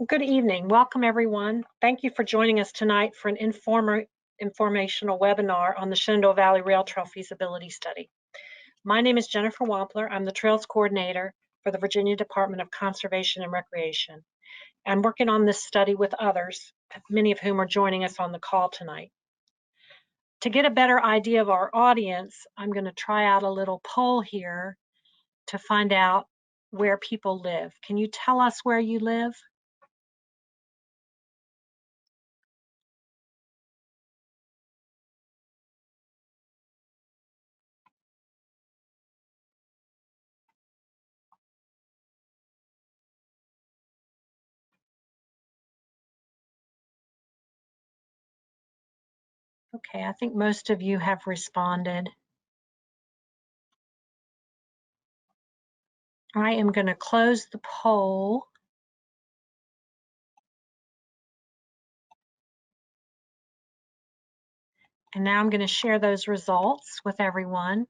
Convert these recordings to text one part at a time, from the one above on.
Good evening. Welcome, everyone. Thank you for joining us tonight for an informational webinar on the Shenandoah Valley Rail Trail Feasibility Study. My name is Jennifer Wampler. I'm the Trails Coordinator for the Virginia Department of Conservation and Recreation. I'm working on this study with others, many of whom are joining us on the call tonight. To get a better idea of our audience, I'm going to try out a little poll here to find out where people live. Can you tell us where you live? Okay, I think most of you have responded. I am going to close the poll. And now I'm going to share those results with everyone.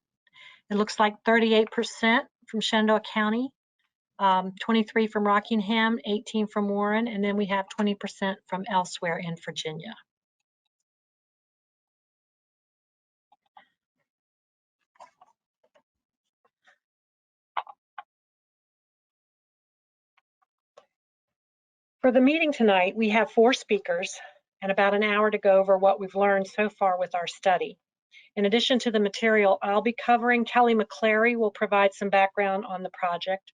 It looks like 38% from Shenandoah County, 23 from Rockingham, 18 from Warren, and then we have 20% from elsewhere in Virginia. For the meeting tonight, we have 4 speakers and about an hour to go over what we've learned so far with our study. In addition to the material I'll be covering, Kelly McClary will provide some background on the project.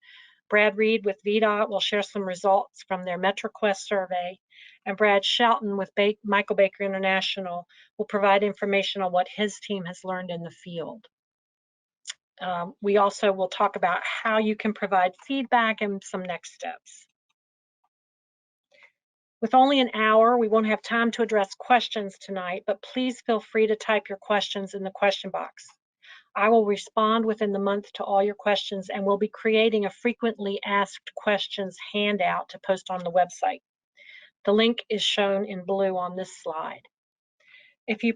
Brad Reed with VDOT will share some results from their MetroQuest survey, and Brad Shelton with Michael Baker International will provide information on what his team has learned in the field. We also will talk about how you can provide feedback and some next steps. With only an hour, we won't have time to address questions tonight, but please feel free to type your questions in the question box. I will respond within the month to all your questions, and we'll be creating a frequently asked questions handout to post on the website. The link is shown in blue on this slide. If you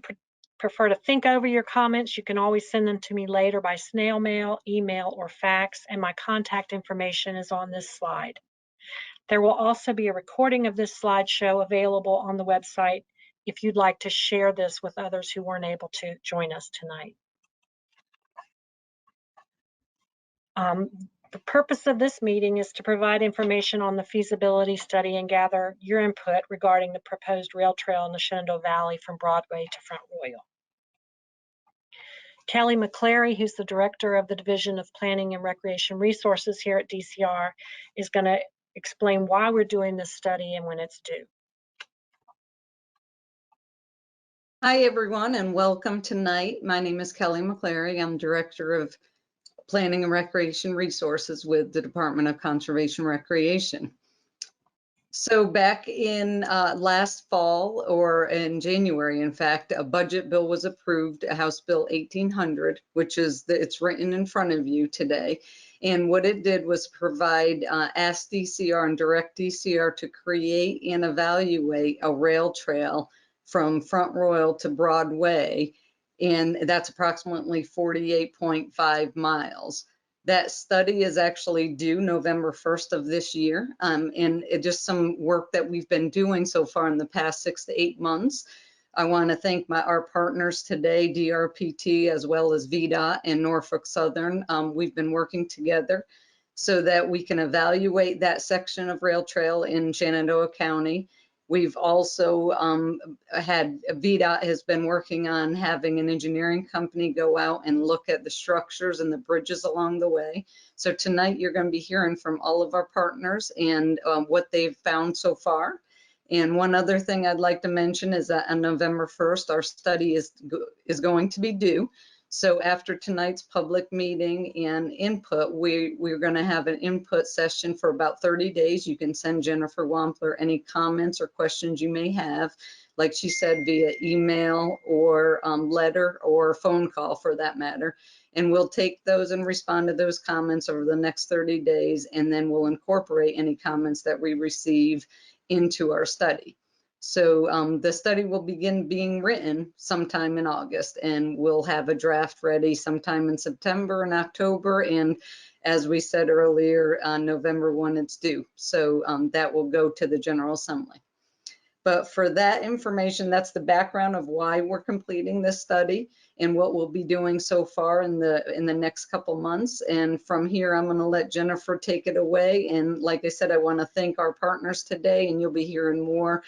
prefer to think over your comments, you can always send them to me later by snail mail, email, or fax, and my contact information is on this slide. There will also be a recording of this slideshow available on the website if you'd like to share this with others who weren't able to join us tonight. The purpose of this meeting is to provide information on the feasibility study and gather your input regarding the proposed rail trail in the Shenandoah Valley from Broadway to Front Royal. Kelly McClary, who's the Director of the Division of Planning and Recreation Resources here at DCR, is going to explain why we're doing this study and when it's due. Hi, everyone, and welcome tonight. My name is Kelly McClary. I'm Director of Planning and Recreation Resources with the Department of Conservation and Recreation. So back in last fall, or in January, in fact, a budget bill was approved, House Bill 1800, which is, it's written in front of you today. And what it did was provide Ask DCR and Direct DCR to create and evaluate a rail trail from Front Royal to Broadway, and that's approximately 48.5 miles. That study is actually due November 1st of this year, and it just some work that we've been doing so far in the past 6 to 8 months. I want to thank our partners today, DRPT, as well as VDOT and Norfolk-Southern. We've been working together so that we can evaluate that section of rail trail in Shenandoah County. We've also had, VDOT has been working on having an engineering company go out and look at the structures and the bridges along the way. So tonight you're going to be hearing from all of our partners and what they've found so far. And one other thing I'd like to mention is that on November 1st, our study is going to be due. So after tonight's public meeting and input, we're going to have an input session for about 30 days. You can send Jennifer Wampler any comments or questions you may have, like she said, via email or letter or phone call for that matter. And we'll take those and respond to those comments over the next 30 days, and then we'll incorporate any comments that we receive into our study. So the study will begin being written sometime in August, and we'll have a draft ready sometime in September and October. And as we said earlier, on November 1 it's due. So that will go to the General Assembly. But for that information, that's the background of why we're completing this study and what we'll be doing so far in the next couple months. And from here, I'm going to let Jennifer take it away. And like I said, I want to thank our partners today, and you'll be hearing more.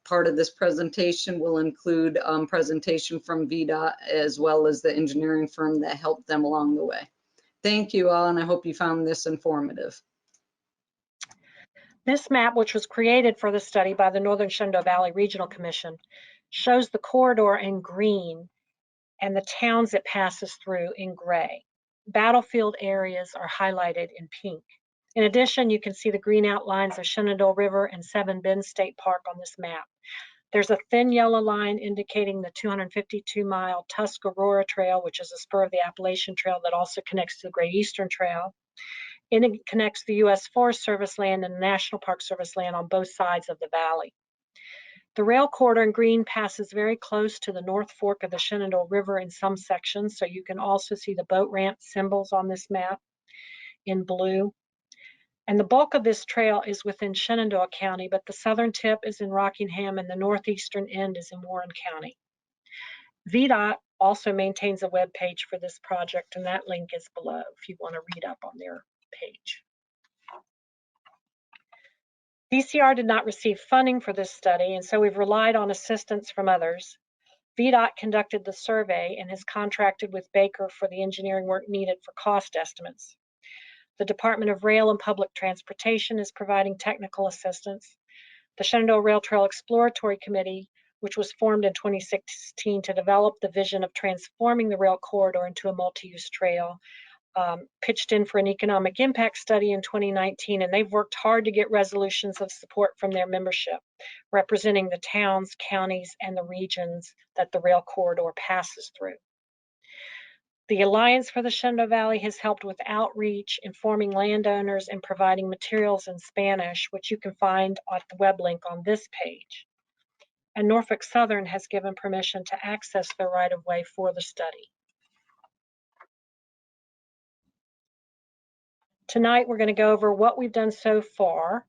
Part of this presentation will include presentation from VDOT as well as the engineering firm that helped them along the way. Thank you all, and I hope you found this informative. This map, which was created for the study by the Northern Shenandoah Valley Regional Commission, shows the corridor in green and the towns it passes through in gray. Battlefield areas are highlighted in pink. In addition, you can see the green outlines of Shenandoah River and Seven Bend State Park on this map. There's a thin yellow line indicating the 252-mile Tuscarora Trail, which is a spur of the Appalachian Trail that also connects to the Great Eastern Trail. And it connects the U.S. Forest Service land and the National Park Service land on both sides of the valley. The rail corridor in green passes very close to the North Fork of the Shenandoah River in some sections, so you can also see the boat ramp symbols on this map in blue. And the bulk of this trail is within Shenandoah County, but the southern tip is in Rockingham and the northeastern end is in Warren County. VDOT also maintains a web page for this project, and that link is below if you want to read up on their page. DCR did not receive funding for this study, and so we've relied on assistance from others. VDOT conducted the survey and has contracted with Baker for the engineering work needed for cost estimates. The Department of Rail and Public Transportation is providing technical assistance. The Shenandoah Rail Trail Exploratory Committee, which was formed in 2016 to develop the vision of transforming the rail corridor into a multi-use trail, pitched in for an economic impact study in 2019, and they've worked hard to get resolutions of support from their membership, representing the towns, counties, and the regions that the rail corridor passes through. The Alliance for the Shenandoah Valley has helped with outreach, informing landowners, and providing materials in Spanish, which you can find at the web link on this page. And Norfolk-Southern has given permission to access the right-of-way for the study. Tonight, we're going to go over what we've done so far,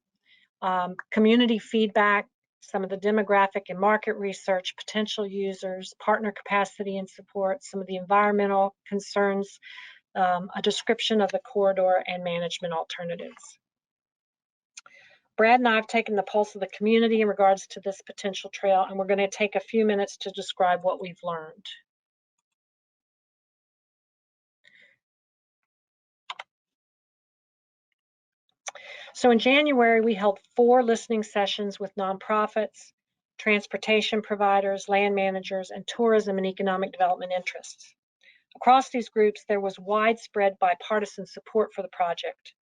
community feedback, some of the demographic and market research, potential users, partner capacity and support, some of the environmental concerns, a description of the corridor, and management alternatives. Brad and I have taken the pulse of the community in regards to this potential trail, and we're going to take a few minutes to describe what we've learned. So in January, we held 4 listening sessions with nonprofits, transportation providers, land managers, and tourism and economic development interests. Across these groups, there was widespread bipartisan support for the project,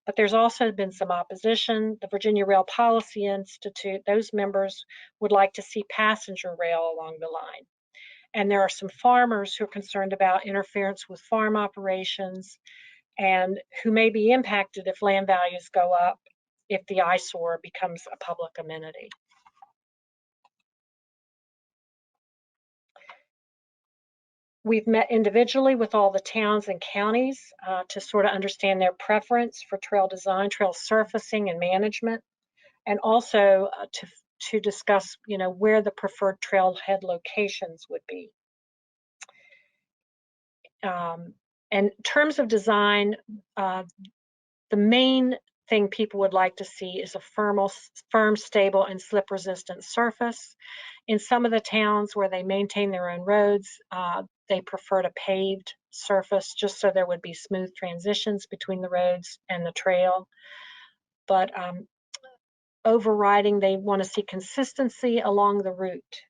but there's also been some opposition. The Virginia Rail Policy Institute, those members would like to see passenger rail along the line. And there are some farmers who are concerned about interference with farm operations and who may be impacted if land values go up, if the eyesore becomes a public amenity. We've met individually with all the towns and counties to sort of understand their preference for trail design, trail surfacing and management, and also to discuss, where the preferred trailhead locations would be. In terms of design, the main thing people would like to see is a firm, stable, and slip-resistant surface. In some of the towns where they maintain their own roads, they preferred a paved surface just so there would be smooth transitions between the roads and the trail. But overriding, they want to see consistency along the route.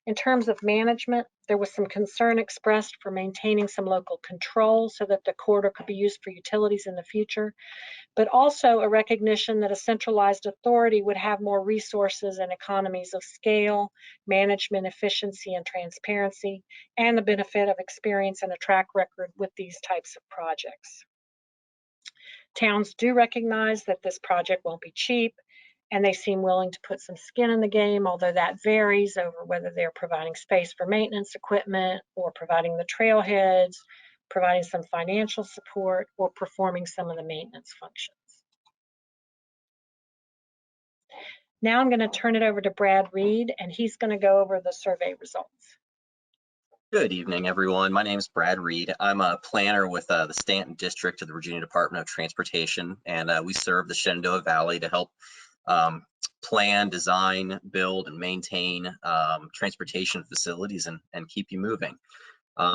In terms of management, there was some concern expressed for maintaining some local control so that the corridor could be used for utilities in the future, but also a recognition that a centralized authority would have more resources and economies of scale, management efficiency and transparency, and the benefit of experience and a track record with these types of projects. Towns do recognize that this project won't be cheap, and they seem willing to put some skin in the game, although that varies over whether they're providing space for maintenance equipment or providing the trailheads providing some financial support, or performing some of the maintenance functions. Now I'm going to turn it over to Brad Reed, and he's going to go over the survey results. Good evening, everyone. My name is Brad Reed. I'm a planner with the Stanton District of the Virginia Department of Transportation, and we serve the Shenandoah Valley to help plan, design, build, and maintain transportation facilities and keep you moving.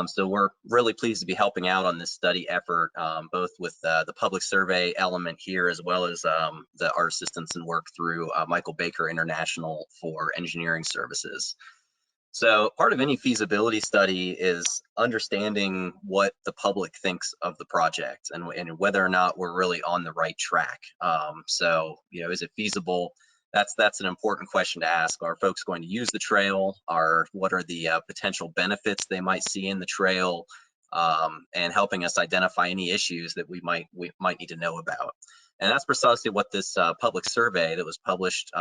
So we're really pleased to be helping out on this study effort, both with the public survey element here, as well as our assistance and work through Michael Baker International for engineering services. So part of any feasibility study is understanding what the public thinks of the project and whether or not we're really on the right track. So, is it feasible? That's an important question to ask. Are folks going to use the trail? What are the potential benefits they might see in the trail? And helping us identify any issues that we might need to know about. And that's precisely what this public survey that was published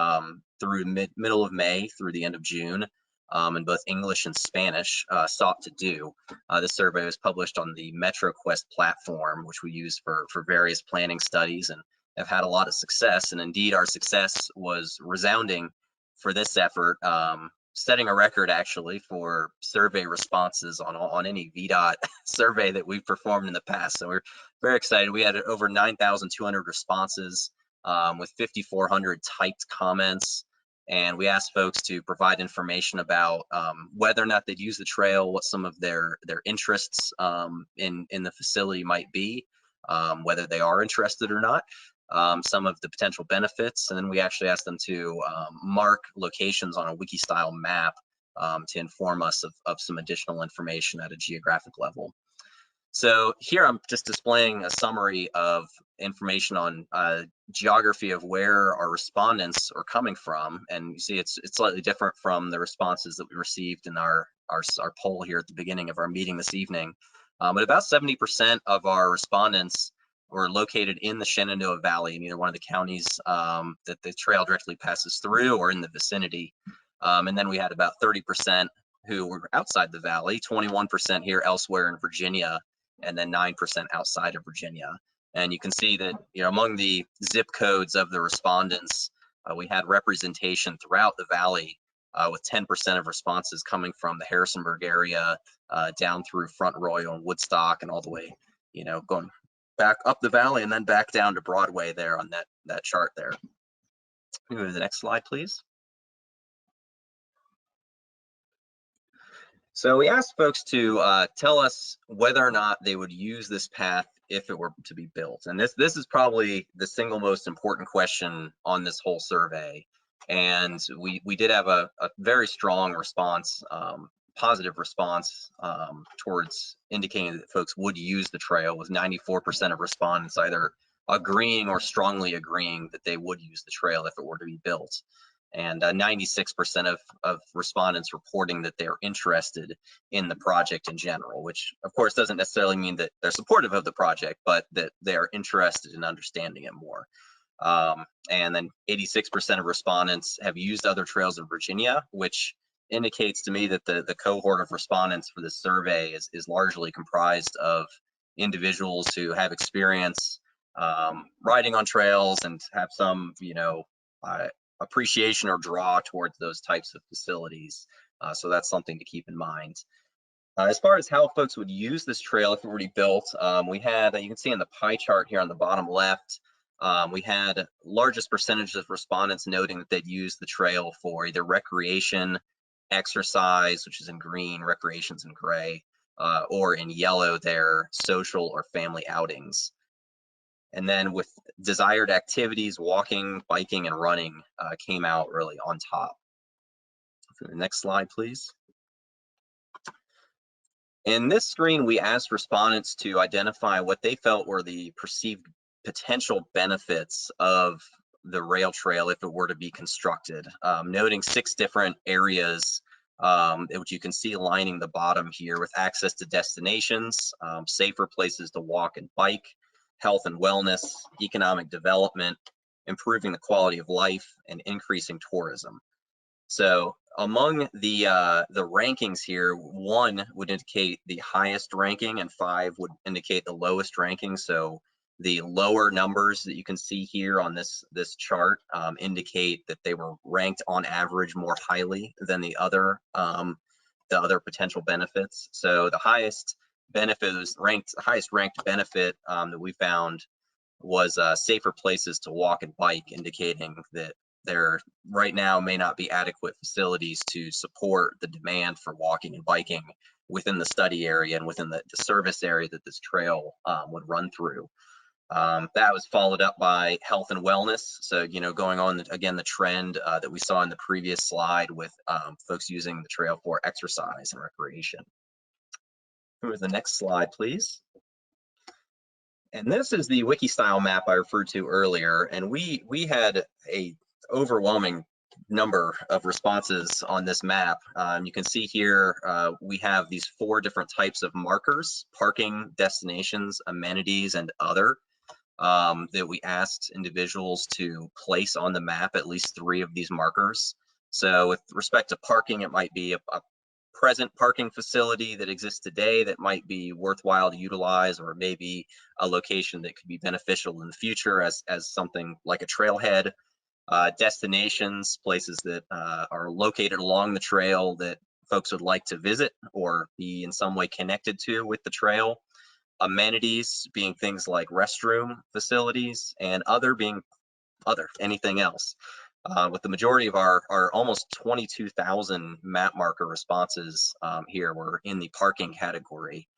through middle of May through the end of June in both English and Spanish sought to do. This survey was published on the MetroQuest platform, which we use for various planning studies, and have had a lot of success. And indeed, our success was resounding for this effort, setting a record actually for survey responses on any VDOT survey that we've performed in the past. So we're very excited. We had over 9,200 responses with 5,400 typed comments. And we asked folks to provide information about whether or not they'd use the trail, what some of their interests in the facility might be, whether they are interested or not, some of the potential benefits, and then we actually asked them to mark locations on a wiki-style map to inform us of some additional information at a geographic level. So here I'm just displaying a summary of information on geography of where our respondents are coming from, and you see it's slightly different from the responses that we received in our poll here at the beginning of our meeting this evening. But about 70% of our respondents were located in the Shenandoah Valley, in either one of the counties that the trail directly passes through or in the vicinity. And then we had about 30% who were outside the valley, 21% here elsewhere in Virginia, and then 9% outside of Virginia. And you can see that among the zip codes of the respondents, we had representation throughout the valley, with 10% of responses coming from the Harrisonburg area, down through Front Royal and Woodstock, and all the way, going back up the valley and then back down to Broadway there on that chart there. Move to the next slide, please. So we asked folks to tell us whether or not they would use this path if it were to be built. And this is probably the single most important question on this whole survey. And we did have a very strong response, positive response towards indicating that folks would use the trail, with 94% of respondents either agreeing or strongly agreeing that they would use the trail if it were to be built. And 96% of respondents reporting that they're interested in the project in general, which of course doesn't necessarily mean that they're supportive of the project, but that they are interested in understanding it more. And then 86% of respondents have used other trails in Virginia, which indicates to me that the cohort of respondents for this survey is largely comprised of individuals who have experience riding on trails and have some, appreciation or draw towards those types of facilities. So that's something to keep in mind. As far as how folks would use this trail if it were to be built, we had, you can see in the pie chart here on the bottom left, we had largest percentage of respondents noting that they'd use the trail for either recreation, exercise, which is in green, recreation's in gray, or in yellow there, social or family outings. And then with desired activities, walking, biking, and running came out really on top. So the next slide, please. In this screen, we asked respondents to identify what they felt were the perceived potential benefits of the rail trail if it were to be constructed, noting 6 different areas, which you can see lining the bottom here, with access to destinations, safer places to walk and bike, health and wellness, economic development, improving the quality of life, and increasing tourism. So among the rankings here, 1 would indicate the highest ranking and 5 would indicate the lowest ranking. So the lower numbers that you can see here on this chart indicate that they were ranked on average more highly than the other potential benefits. So the highest benefit was highest ranked benefit that we found was safer places to walk and bike, indicating that there right now may not be adequate facilities to support the demand for walking and biking within the study area and within the service area that this trail would run through. That was followed up by health and wellness. So, going on again, the trend that we saw in the previous slide with folks using the trail for exercise and recreation. Go to the next slide, please. And this is the wiki style map I referred to earlier. And we had a overwhelming number of responses on this map. You can see here we have these 4 different types of markers: parking, destinations, amenities, and other, that we asked individuals to place on the map, at least 3 of these markers. So with respect to parking, it might be a present parking facility that exists today that might be worthwhile to utilize, or maybe a location that could be beneficial in the future as something like a trailhead. Destinations, places that are located along the trail that folks would like to visit or be in some way connected to with the trail. Amenities being things like restroom facilities, and other being anything else. With the majority of our almost 22,000 map marker responses here were in the parking category,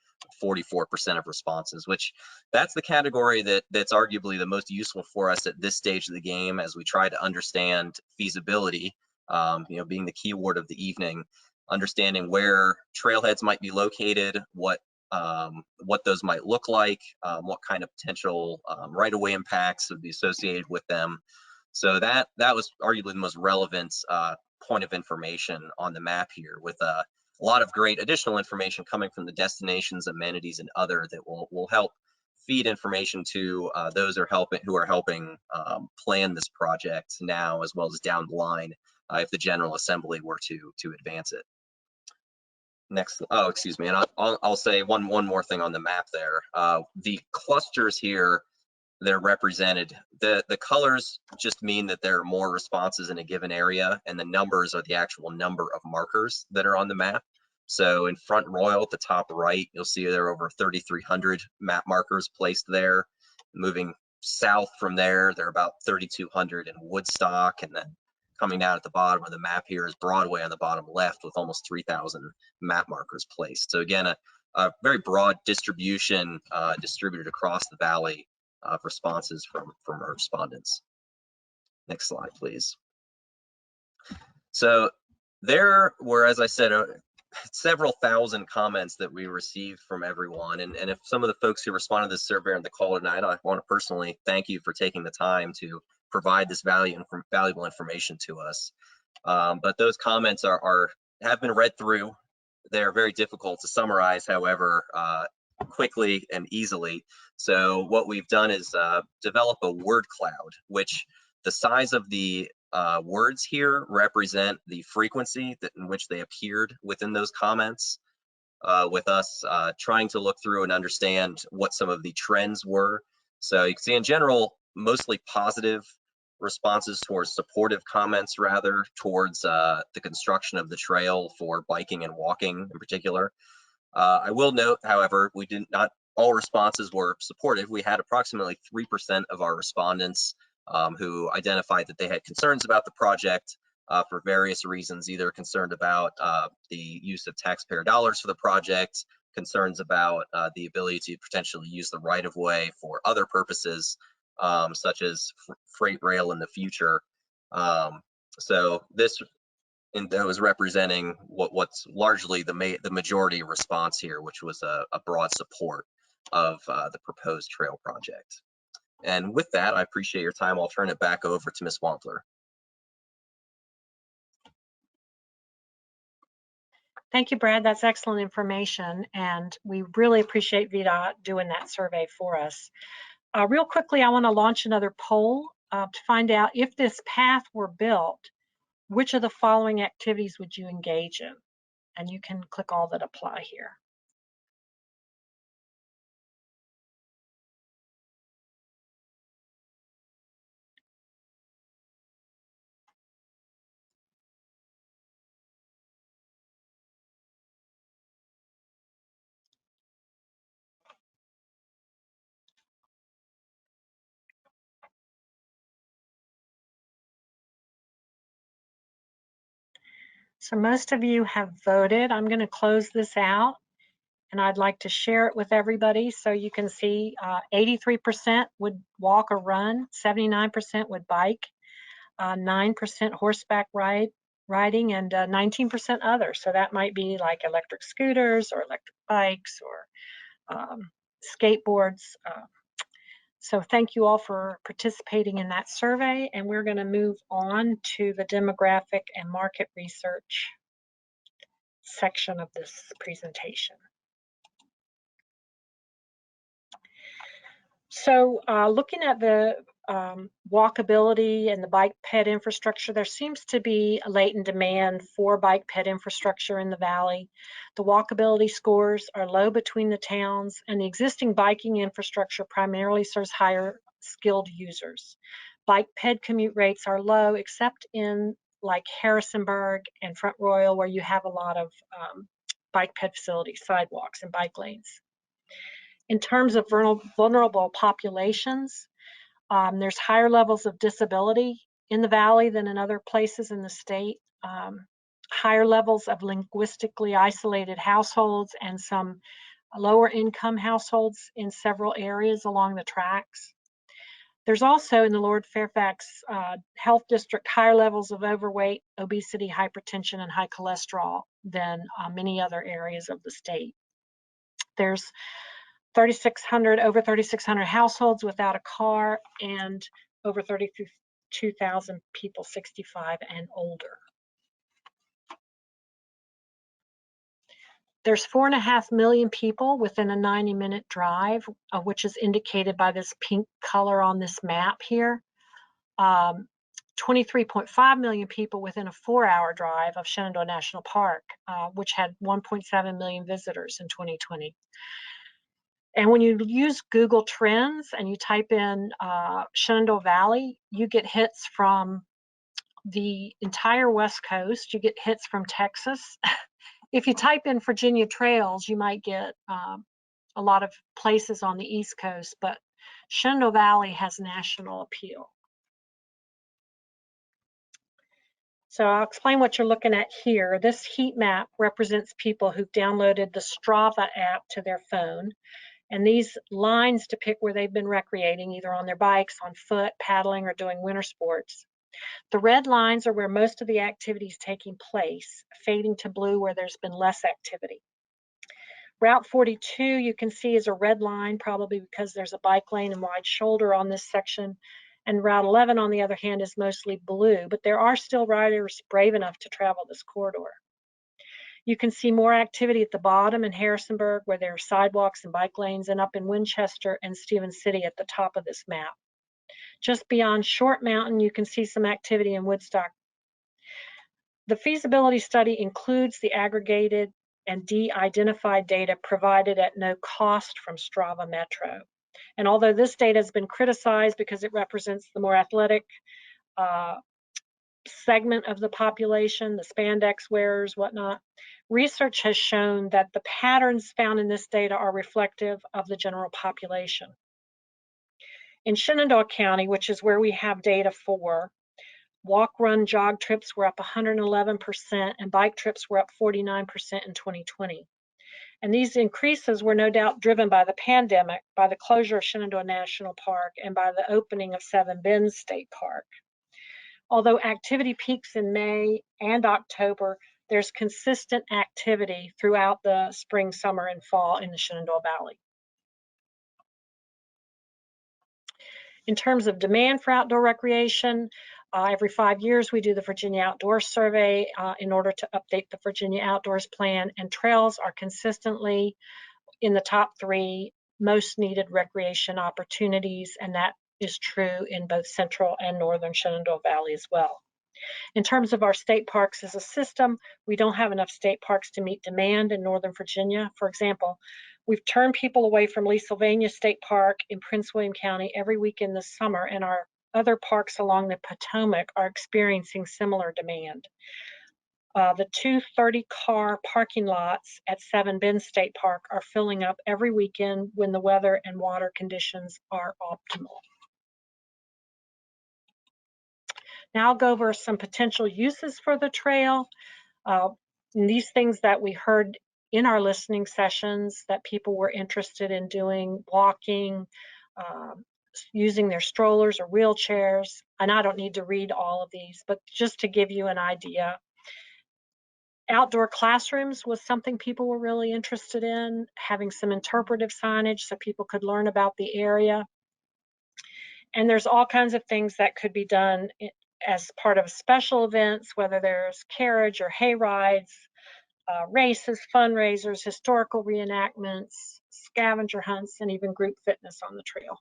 44% of responses, which that's the category that's arguably the most useful for us at this stage of the game as we try to understand feasibility, being the keyword of the evening, understanding where trailheads might be located, what those might look like, what kind of potential right-of-way impacts would be associated with them. So that was arguably the most relevant point of information on the map here, with a lot of great additional information coming from the destinations, amenities, and other that will help feed information to those who are helping plan this project now as well as down the line if the General Assembly were to advance it. Next, oh, excuse me, and I'll say one more thing on the map there. The clusters here, they're represented. The colors just mean that there are more responses in a given area, and the numbers are the actual number of markers that are on the map. So in Front Royal at the top right, you'll see there are over 3,300 map markers placed there. Moving south from there, there are about 3,200 in Woodstock, and then coming down at the bottom of the map here is Broadway on the bottom left with almost 3,000 map markers placed. So again, a very broad distribution distributed across the valley of responses from our respondents. Next slide, please. So there were, as I said, several thousand comments that we received from everyone. And if some of the folks who responded to this survey on the call tonight, I want to personally thank you for taking the time to provide this valuable information to us. But those comments have been read through. They're very difficult to summarize, however, quickly and easily. So what we've done is develop a word cloud, which the size of the words here represent the frequency in which they appeared within those comments, with us trying to look through and understand what some of the trends were. So you can see in general, mostly positive responses towards supportive comments, rather towards the construction of the trail for biking and walking in particular. I will note, however, not all responses were supportive. We had approximately 3% of our respondents who identified that they had concerns about the project for various reasons, either concerned about the use of taxpayer dollars for the project, concerns about the ability to potentially use the right-of-way for other purposes, such as freight rail in the future. So this that was representing what's largely the majority response here, which was a broad support of the proposed trail project. And with that, I appreciate your time. I'll turn it back over to Ms. Wampler. Thank you, Brad. That's excellent information, and we really appreciate VDOT doing that survey for us. Real quickly, I want to launch another poll to find out if this path were built, which of the following activities would you engage in? And you can click all that apply here. So most of you have voted. I'm going to close this out, and I'd like to share it with everybody so you can see 83% would walk or run, 79% would bike, 9% horseback riding, and 19% others. So that might be like electric scooters or electric bikes or skateboards. So thank you all for participating in that survey, and we're going to move on to the demographic and market research section of this presentation. So looking at the walkability and the bike ped infrastructure, there seems to be a latent demand for bike ped infrastructure in the valley. The walkability scores are low between the towns, and the existing biking infrastructure primarily serves higher skilled users. Bike ped commute rates are low, except in like Harrisonburg and Front Royal, where you have a lot of bike ped facilities, sidewalks, and bike lanes. In terms of vulnerable populations, there's higher levels of disability in the valley than in other places in the state, higher levels of linguistically isolated households, and some lower income households in several areas along the tracks. There's also in the Lord Fairfax Health District higher levels of overweight, obesity, hypertension, and high cholesterol than many other areas of the state. There's over 3,600 households without a car, and over 32,000 people 65 and older. There's 4.5 million people within a 90-minute drive, which is indicated by this pink color on this map here. 23.5 million people within a 4-hour drive of Shenandoah National Park, which had 1.7 million visitors in 2020. And when you use Google Trends and you type in Shenandoah Valley, you get hits from the entire West Coast. You get hits from Texas. If you type in Virginia Trails, you might get a lot of places on the East Coast, but Shenandoah Valley has national appeal. So I'll explain what you're looking at here. This heat map represents people who've downloaded the Strava app to their phone. And these lines depict where they've been recreating, either on their bikes, on foot, paddling, or doing winter sports. The red lines are where most of the activity is taking place, fading to blue where there's been less activity. Route 42, you can see, is a red line, probably because there's a bike lane and wide shoulder on this section. And Route 11, on the other hand, is mostly blue, but there are still riders brave enough to travel this corridor. You can see more activity at the bottom in Harrisonburg, where there are sidewalks and bike lanes, and up in Winchester and Stevens City at the top of this map. Just beyond Short Mountain, you can see some activity in Woodstock. The feasibility study includes the aggregated and de-identified data provided at no cost from Strava Metro. And although this data has been criticized because it represents the more athletic segment of the population, the spandex wearers, whatnot, research has shown that the patterns found in this data are reflective of the general population. In Shenandoah County, which is where we have data for, walk, run, jog trips were up 111%, and bike trips were up 49% in 2020. And these increases were no doubt driven by the pandemic, by the closure of Shenandoah National Park, and by the opening of Seven Bends State Park. Although activity peaks in May and October, there's consistent activity throughout the spring, summer, and fall in the Shenandoah Valley. In terms of demand for outdoor recreation, every 5 years we do the Virginia Outdoors Survey in order to update the Virginia Outdoors Plan, and trails are consistently in the top 3 most needed recreation opportunities, and that is true in both central and northern Shenandoah Valley as well. In terms of our state parks as a system, we don't have enough state parks to meet demand in Northern Virginia. For example, we've turned people away from Leesylvania State Park in Prince William County every weekend this summer, and our other parks along the Potomac are experiencing similar demand. The two 30-car parking lots at Seven Bend State Park are filling up every weekend when the weather and water conditions are optimal. Now I'll go over some potential uses for the trail. And these things that we heard in our listening sessions that people were interested in doing, walking, using their strollers or wheelchairs. And I don't need to read all of these, but just to give you an idea. Outdoor classrooms was something people were really interested in, having some interpretive signage so people could learn about the area. And there's all kinds of things that could be done as part of special events, whether there's carriage or hay rides, races, fundraisers, historical reenactments, scavenger hunts, and even group fitness on the trail.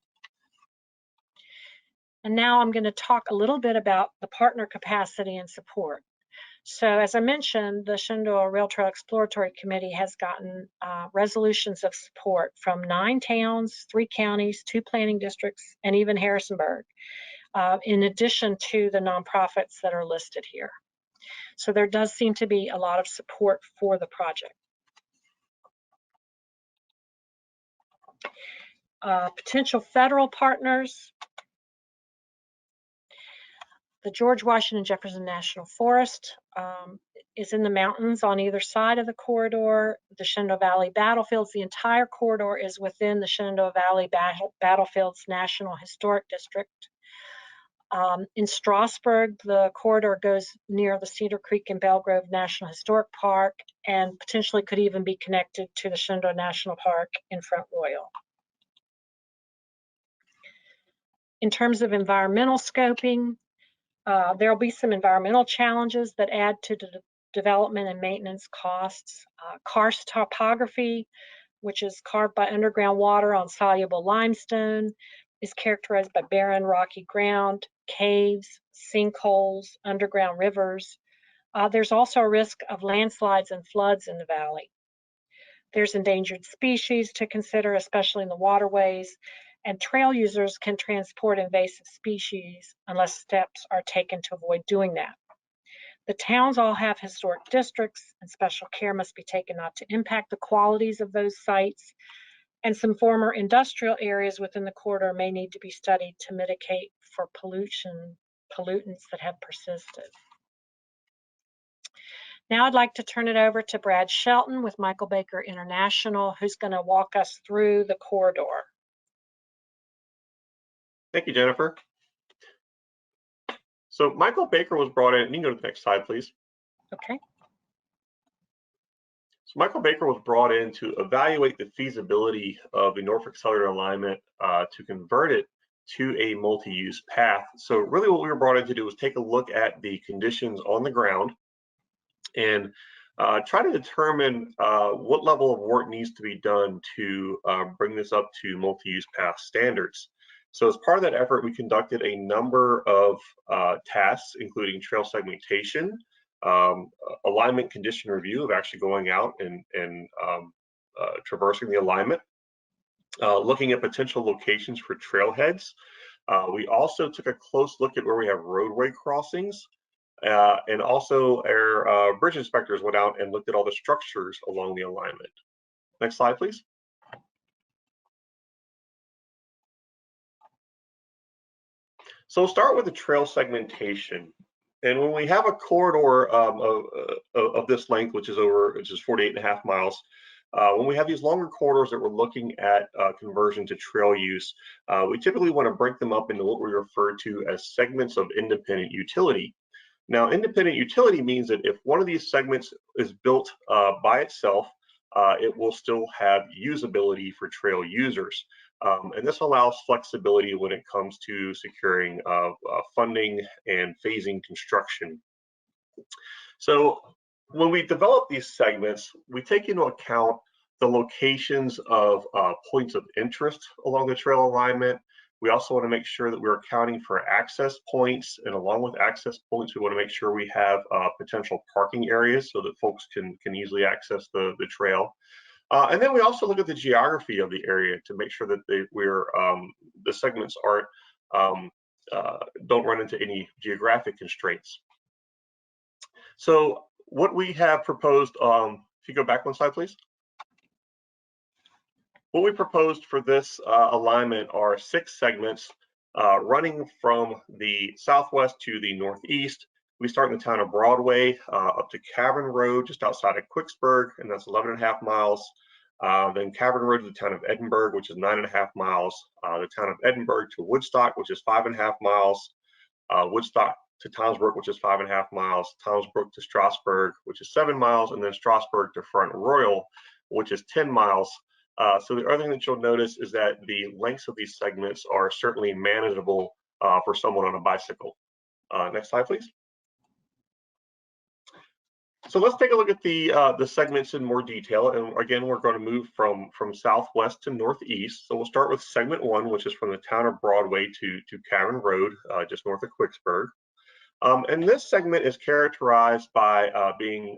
And now I'm going to talk a little bit about the partner capacity and support. So as I mentioned, the Shenandoah Rail Trail Exploratory Committee has gotten resolutions of support from 9 towns, 3 counties, 2 planning districts, and even Harrisonburg, in addition to the nonprofits that are listed here. So there does seem to be a lot of support for the project. Potential federal partners. The George Washington Jefferson National Forest is in the mountains on either side of the corridor. The Shenandoah Valley Battlefields, the entire corridor is within the Shenandoah Valley Battlefields National Historic District. In Strasburg, the corridor goes near the Cedar Creek and Belgrove National Historic Park and potentially could even be connected to the Shenandoah National Park in Front Royal. In terms of environmental scoping, there will be some environmental challenges that add to the development and maintenance costs. Karst topography, which is carved by underground water on soluble limestone, is characterized by barren rocky ground, caves, sinkholes, underground rivers. There's also a risk of landslides and floods in the valley. There's endangered species to consider, especially in the waterways, and trail users can transport invasive species unless steps are taken to avoid doing that. The towns all have historic districts, and special care must be taken not to impact the qualities of those sites, and some former industrial areas within the corridor may need to be studied to mitigate for pollutants that have persisted. Now I'd like to turn it over to Brad Shelton with Michael Baker International, who's going to walk us through the corridor. Thank you, Jennifer. So Michael Baker was brought in. You can go to the next slide, please. Okay. So Michael Baker was brought in to evaluate the feasibility of the Norfolk-Southern alignment to convert it to a multi-use path. So really what we were brought in to do was take a look at the conditions on the ground and try to determine what level of work needs to be done to bring this up to multi-use path standards. So as part of that effort, we conducted a number of tasks, including trail segmentation, alignment condition review of actually going out and traversing the alignment, looking at potential locations for trailheads. We also took a close look at where we have roadway crossings, and also our bridge inspectors went out and looked at all the structures along the alignment. Next slide, please. So we'll start with the trail segmentation. And when we have a corridor of this length, which is 48.5 miles, when we have these longer corridors that we're looking at conversion to trail use, we typically want to break them up into what we refer to as segments of independent utility. Now, independent utility means that if one of these segments is built by itself, it will still have usability for trail users. And this allows flexibility when it comes to securing funding and phasing construction. So when we develop these segments, we take into account the locations of points of interest along the trail alignment, We also want to make sure that we're accounting for access points, and along with access points, we want to make sure we have potential parking areas so that folks can easily access the trail. And then we also look at the geography of the area to make sure that the segments don't run into any geographic constraints. So what we have proposed, if you go back one slide, please. What we proposed for this alignment are 6 segments running from the southwest to the northeast. We start in the town of Broadway up to Cavern Road, just outside of Quicksburg, and that's 11.5 miles. Then Cavern Road to the town of Edinburgh, which is 9.5 miles. The town of Edinburgh to Woodstock, which is 5.5 miles. Woodstock to Townsbrook, which is 5.5 miles. Townsbrook to Strasburg, which is 7 miles, and then Strasburg to Front Royal, which is 10 miles. So the other thing that you'll notice is that the lengths of these segments are certainly manageable for someone on a bicycle. Next slide, please. So let's take a look at the segments in more detail. And again, we're going to move from southwest to northeast. So we'll start with segment 1, which is from the town of Broadway to Cavern Road, just north of Quicksburg. And this segment is characterized by being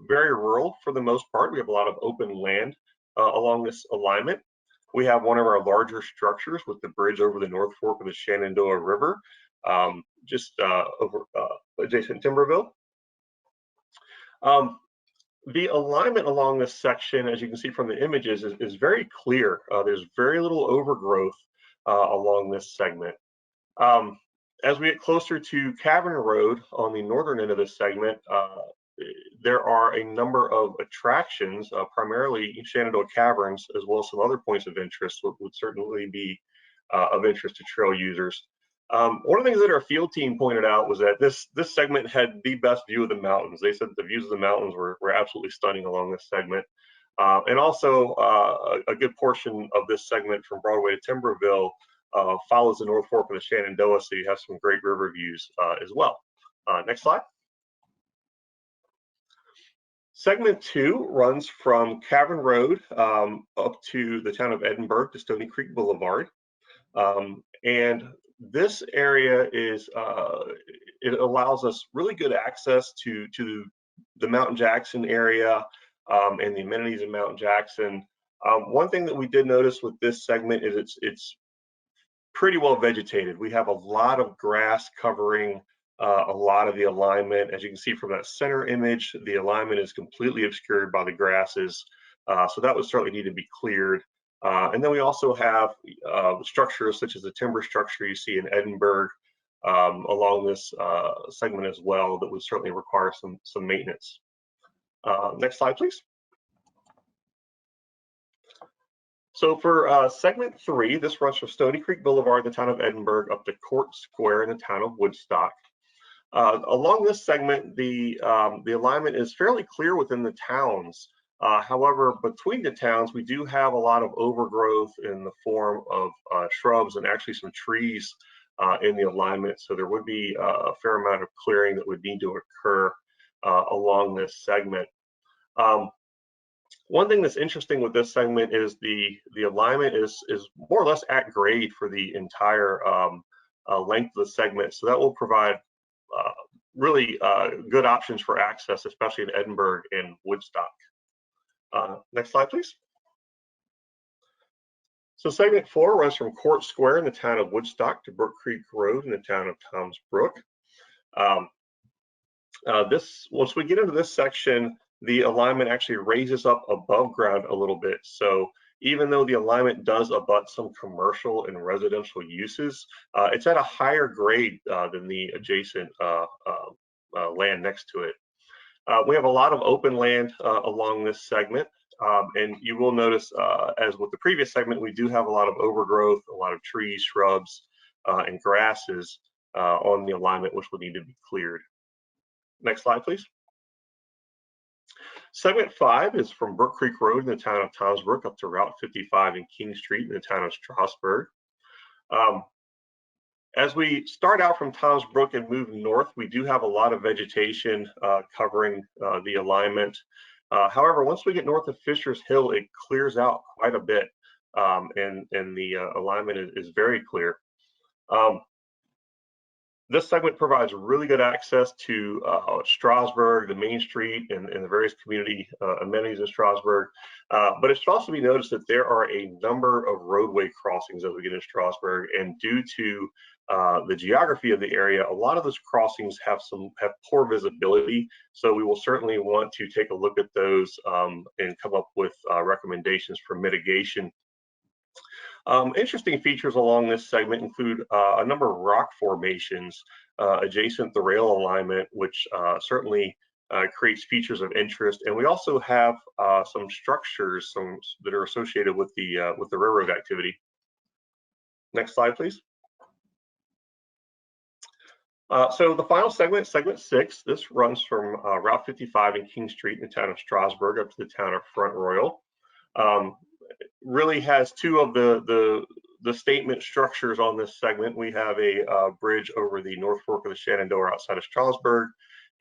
very rural for the most part. We have a lot of open land along this alignment. We have one of our larger structures with the bridge over the North Fork of the Shenandoah River, just over adjacent Timberville. The alignment along this section, as you can see from the images, is very clear. There's very little overgrowth along this segment. As we get closer to Cavern Road on the northern end of this segment, there are a number of attractions, primarily Shenandoah Caverns, as well as some other points of interest would certainly be of interest to trail users. One of the things that our field team pointed out was that this segment had the best view of the mountains. They said the views of the mountains were absolutely stunning along this segment. And also a good portion of this segment from Broadway to Timberville follows the North Fork of the Shenandoah, so you have some great river views as well. Next slide. Segment 2 runs from Cavern Road up to the town of Edinburgh to Stony Creek Boulevard. And this area is, it allows us really good access to the Mountain Jackson area and the amenities of Mountain Jackson. One thing that we did notice with this segment is it's pretty well vegetated. We have a lot of grass covering a lot of the alignment. As you can see from that center image, the alignment is completely obscured by the grasses. So that would certainly need to be cleared. And then we also have structures such as the timber structure you see in Edinburgh along this segment as well that would certainly require some maintenance. Next slide, please. So for segment 3, this runs from Stony Creek Boulevard, the town of Edinburgh, up to Court Square in the town of Woodstock. Along this segment, the alignment is fairly clear within the towns. However, between the towns, we do have a lot of overgrowth in the form of shrubs and actually some trees in the alignment. So there would be a fair amount of clearing that would need to occur along this segment. One thing that's interesting with this segment is the alignment is more or less at grade for the entire length of the segment. So that will provide really good options for access, especially in Edinburgh and Woodstock. Next slide, please. So segment 4 runs from Court Square in the town of Woodstock to Brook Creek Road in the town of Townsbrook. Once we get into this section, the alignment actually raises up above ground a little bit. So even though the alignment does abut some commercial and residential uses, it's at a higher grade than the adjacent land next to it. We have a lot of open land along this segment, and you will notice, as with the previous segment, we do have a lot of overgrowth, a lot of trees, shrubs, and grasses on the alignment, which will need to be cleared. Next slide, please. Segment 5 is from Brook Creek Road in the town of Townsbrook up to Route 55 and King Street in the town of Strasburg. As we start out from Townsbrook and move north, we do have a lot of vegetation covering the alignment. However, once we get north of Fisher's Hill, it clears out quite a bit, and the alignment is very clear. This segment provides really good access to Strasburg, the Main Street, and the various community amenities in Strasburg. But it should also be noticed that there are a number of roadway crossings as we get in Strasburg, and due to the geography of the area, a lot of those crossings have poor visibility. So we will certainly want to take a look at those and come up with recommendations for mitigation. Interesting features along this segment include a number of rock formations adjacent the rail alignment, which certainly creates features of interest. And we also have some structures that are associated with the railroad activity. Next slide, please. So the final segment, segment 6, this runs from Route 55 and King Street in the town of Strasburg up to the town of Front Royal. Really has two of the statement structures on this segment. We have a bridge over the North Fork of the Shenandoah outside of Strasburg,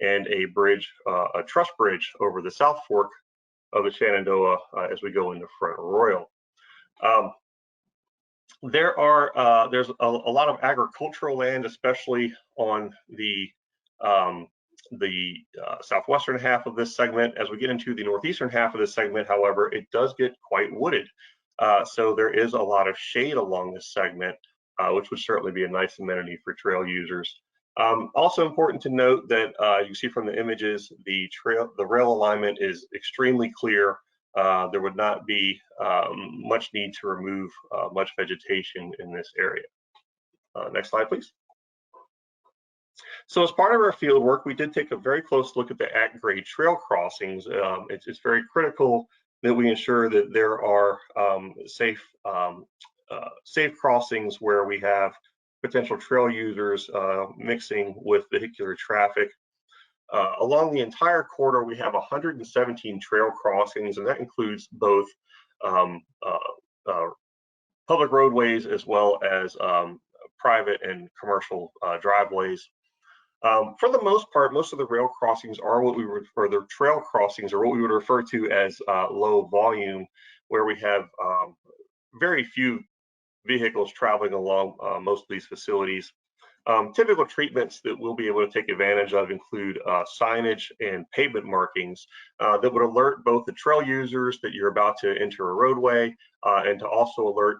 and a bridge, a truss bridge over the South Fork of the Shenandoah as we go into Front Royal. There's a lot of agricultural land, especially on the southwestern half of this segment. As we get into the northeastern half of this segment, however, it does get quite wooded. So there is a lot of shade along this segment, which would certainly be a nice amenity for trail users. Also important to note that you can see from the images, the rail alignment is extremely clear. There would not be much need to remove much vegetation in this area. Next slide, please. So as part of our field work, we did take a very close look at the at-grade trail crossings. It's very critical that we ensure that there are safe crossings where we have potential trail users mixing with vehicular traffic. Along the entire corridor, we have 117 trail crossings, and that includes both public roadways as well as private and commercial driveways. For the most part, most of the rail crossings are what we would, or the trail crossings are what we would refer to as low volume, where we have very few vehicles traveling along most of these facilities. Typical treatments that we'll be able to take advantage of include signage and pavement markings that would alert both the trail users that you're about to enter a roadway and to also alert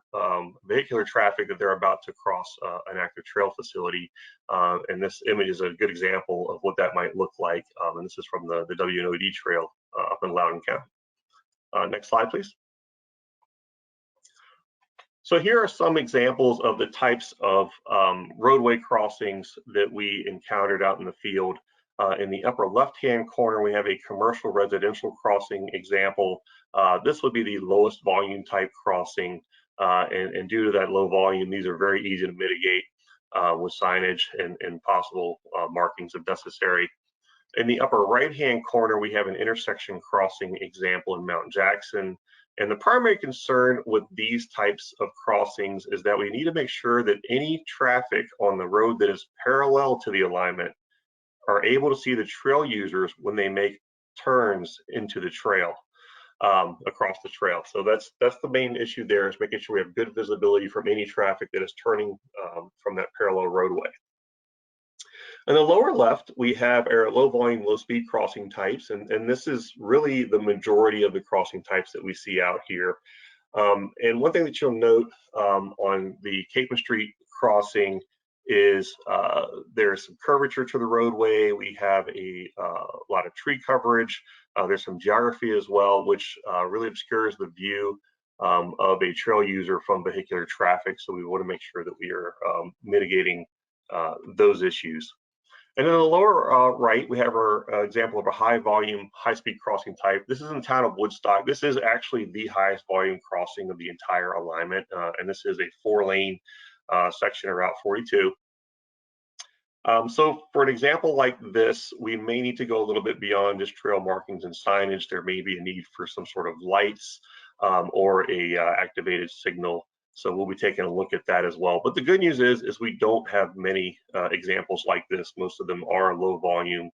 vehicular traffic that they're about to cross an active trail facility. And this image is a good example of what that might look like. And this is from the W&OD trail up in Loudoun County. Next slide, please. So here are some examples of the types of roadway crossings that we encountered out in the field. In the upper left-hand corner, we have a commercial residential crossing example. This would be the lowest volume type crossing. And due to that low volume, these are very easy to mitigate with signage and possible markings if necessary. In the upper right-hand corner, we have an intersection crossing example in Mount Jackson. And the primary concern with these types of crossings is that we need to make sure that any traffic on the road that is parallel to the alignment are able to see the trail users when they make turns into the trail, across the trail. So that's the main issue there, is making sure we have good visibility from any traffic that is turning from that parallel roadway. In the lower left, we have our low volume, low speed crossing types, and this is really the majority of the crossing types that we see out here. And one thing that you'll note on the Capon Street crossing is there's some curvature to the roadway. We have a lot of tree coverage. There's some geography as well, which really obscures the view of a trail user from vehicular traffic. So we want to make sure that we are mitigating those issues. And in the lower right, we have our example of a high volume, high speed crossing type. This is in the town of Woodstock. This is actually the highest volume crossing of the entire alignment. And this is a 4-lane section of Route 42. So for an example like this, we may need to go a little bit beyond just trail markings and signage. There may be a need for some sort of lights or a activated signal. So we'll be taking a look at that as well. But the good news is we don't have many examples like this. Most of them are low volume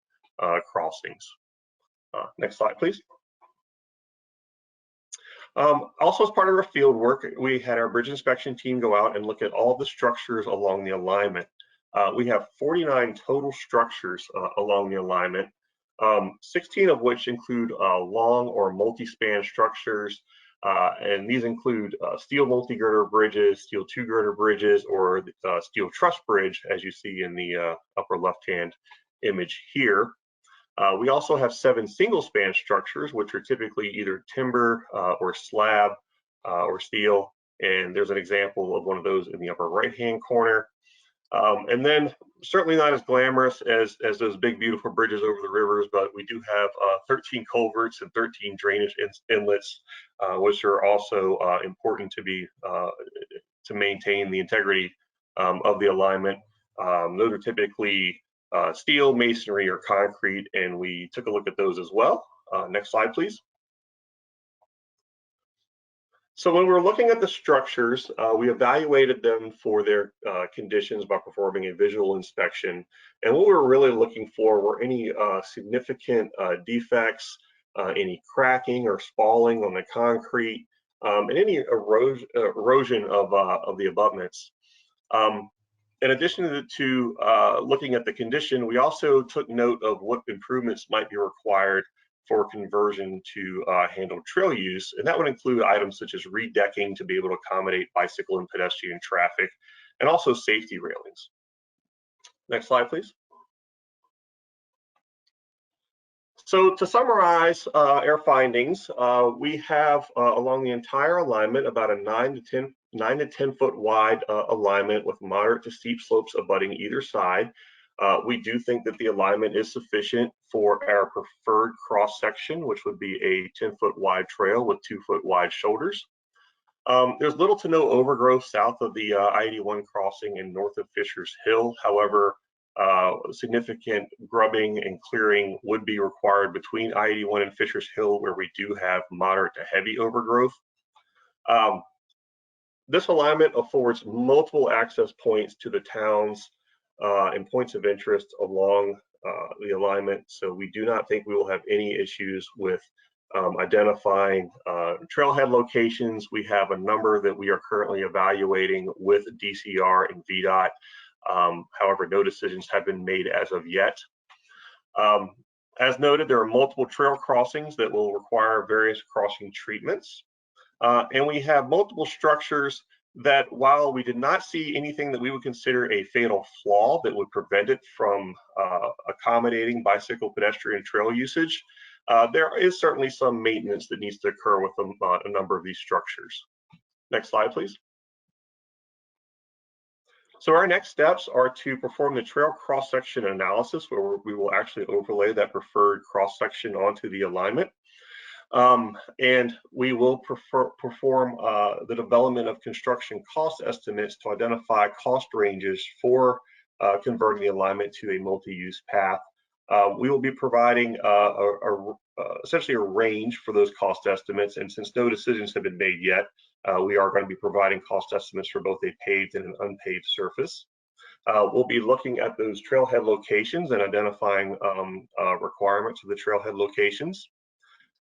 crossings. Next slide, please. Also, as part of our field work, we had our bridge inspection team go out and look at all the structures along the alignment. We have 49 total structures along the alignment, 16 of which include long or multi-span structures, and these include steel multi-girder bridges, steel two-girder bridges, or steel truss bridge, as you see in the upper left-hand image here. We also have 7 single-span structures, which are typically either timber or slab or steel, and there's an example of one of those in the upper right-hand corner. And then certainly not as glamorous as those big, beautiful bridges over the rivers, but we do have 13 culverts and 13 drainage inlets, which are also important to maintain the integrity of the alignment. Those are typically steel, masonry, or concrete, and we took a look at those as well. Next slide, please. So when we're looking at the structures, we evaluated them for their conditions by performing a visual inspection. And what we were really looking for were any significant defects, any cracking or spalling on the concrete, and any erosion of the abutments. In addition to looking at the condition, we also took note of what improvements might be required for conversion to handle trail use, and that would include items such as redecking to be able to accommodate bicycle and pedestrian traffic, and also safety railings. Next slide, please. So to summarize our findings, we have along the entire alignment about a 9 to 10 foot wide alignment with moderate to steep slopes abutting either side. We do think that the alignment is sufficient for our preferred cross section, which would be a 10 foot wide trail with 2 foot wide shoulders. There's little to no overgrowth south of the I-81 crossing and north of Fisher's Hill. However, significant grubbing and clearing would be required between I-81 and Fisher's Hill, where we do have moderate to heavy overgrowth. This alignment affords multiple access points to the towns and points of interest along the alignment. So we do not think we will have any issues with identifying trailhead locations. We have a number that we are currently evaluating with DCR and VDOT. However, no decisions have been made as of yet. As noted, there are multiple trail crossings that will require various crossing treatments. And we have multiple structures that, while we did not see anything that we would consider a fatal flaw that would prevent it from accommodating bicycle, pedestrian, trail usage, there is certainly some maintenance that needs to occur with a number of these structures. Next slide, please. So our next steps are to perform the trail cross-section analysis, where we will actually overlay that preferred cross-section onto the alignment. And we will perform the development of construction cost estimates to identify cost ranges for converting the alignment to a multi-use path. We will be providing essentially a range for those cost estimates, and since no decisions have been made yet, we are going to be providing cost estimates for both a paved and an unpaved surface. We'll be looking at those trailhead locations and identifying requirements of the trailhead locations.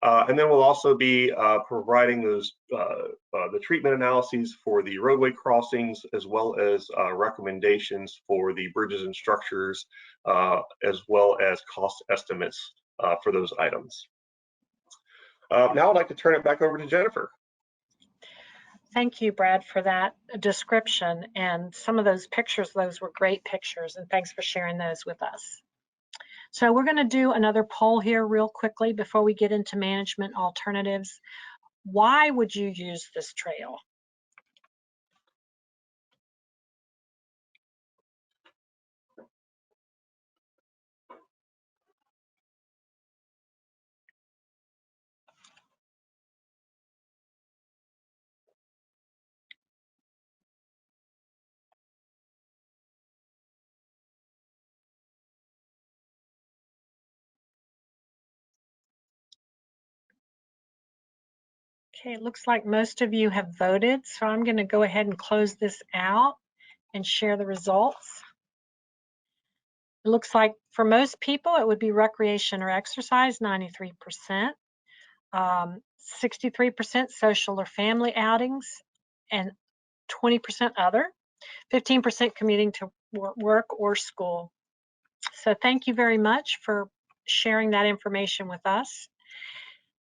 And then we'll also be providing those the treatment analyses for the roadway crossings, as well as recommendations for the bridges and structures, as well as cost estimates for those items. Now I'd like to turn it back over to Jennifer. Thank you, Brad, for that description, and some of those pictures. Those were great pictures, and thanks for sharing those with us. So we're going to do another poll here real quickly before we get into management alternatives. Why would you use this trail? Okay, it looks like most of you have voted, so I'm going to go ahead and close this out and share the results. It looks like for most people, it would be recreation or exercise, 93%. 63% social or family outings, and 20% other, 15% commuting to work or school. So thank you very much for sharing that information with us.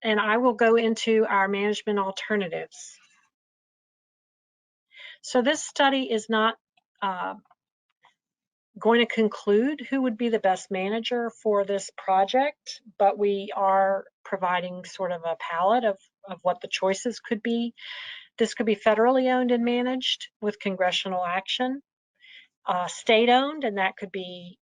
And I will go into our management alternatives. So this study is not going to conclude who would be the best manager for this project, but we are providing sort of a palette of what the choices could be. This could be federally owned and managed with congressional action, state-owned, and that could be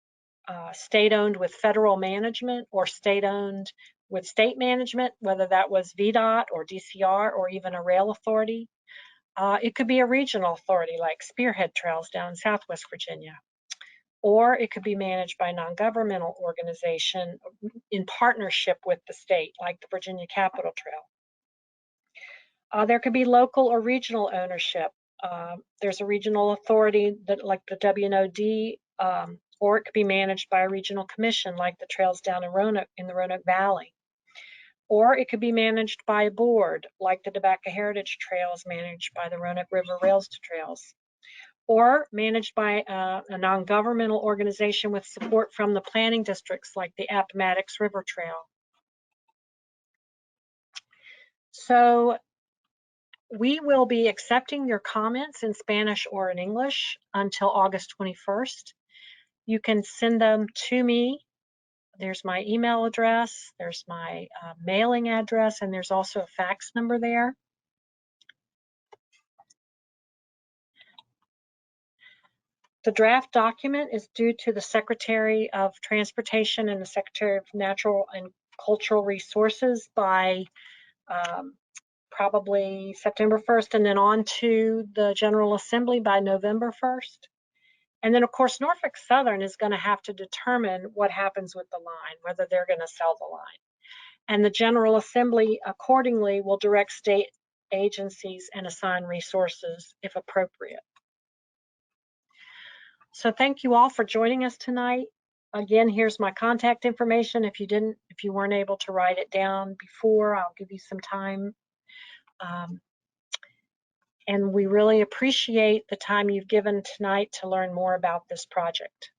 state-owned with federal management, or state-owned with state management, whether that was VDOT or DCR or even a rail authority. It could be a regional authority like Spearhead Trails down in Southwest Virginia. Or it could be managed by a non-governmental organization in partnership with the state, like the Virginia Capitol Trail. There could be local or regional ownership. There's a regional authority that, like the WNOD, or it could be managed by a regional commission like the trails down in Roanoke, in the Roanoke Valley. Or it could be managed by a board like the Tobacco Heritage Trails managed by the Roanoke River Rails to Trails. Or managed by a non-governmental organization with support from the planning districts like the Appomattox River Trail. So we will be accepting your comments in Spanish or in English until August 21st. You can send them to me. There's my email address, there's my mailing address, and there's also a fax number there. The draft document is due to the Secretary of Transportation and the Secretary of Natural and Cultural Resources by probably September 1st, and then on to the General Assembly by November 1st. And then, of course, Norfolk-Southern is going to have to determine what happens with the line, whether they're going to sell the line. And the General Assembly accordingly will direct state agencies and assign resources if appropriate. So thank you all for joining us tonight. Again, here's my contact information. If you weren't able to write it down before, I'll give you some time. And we really appreciate the time you've given tonight to learn more about this project.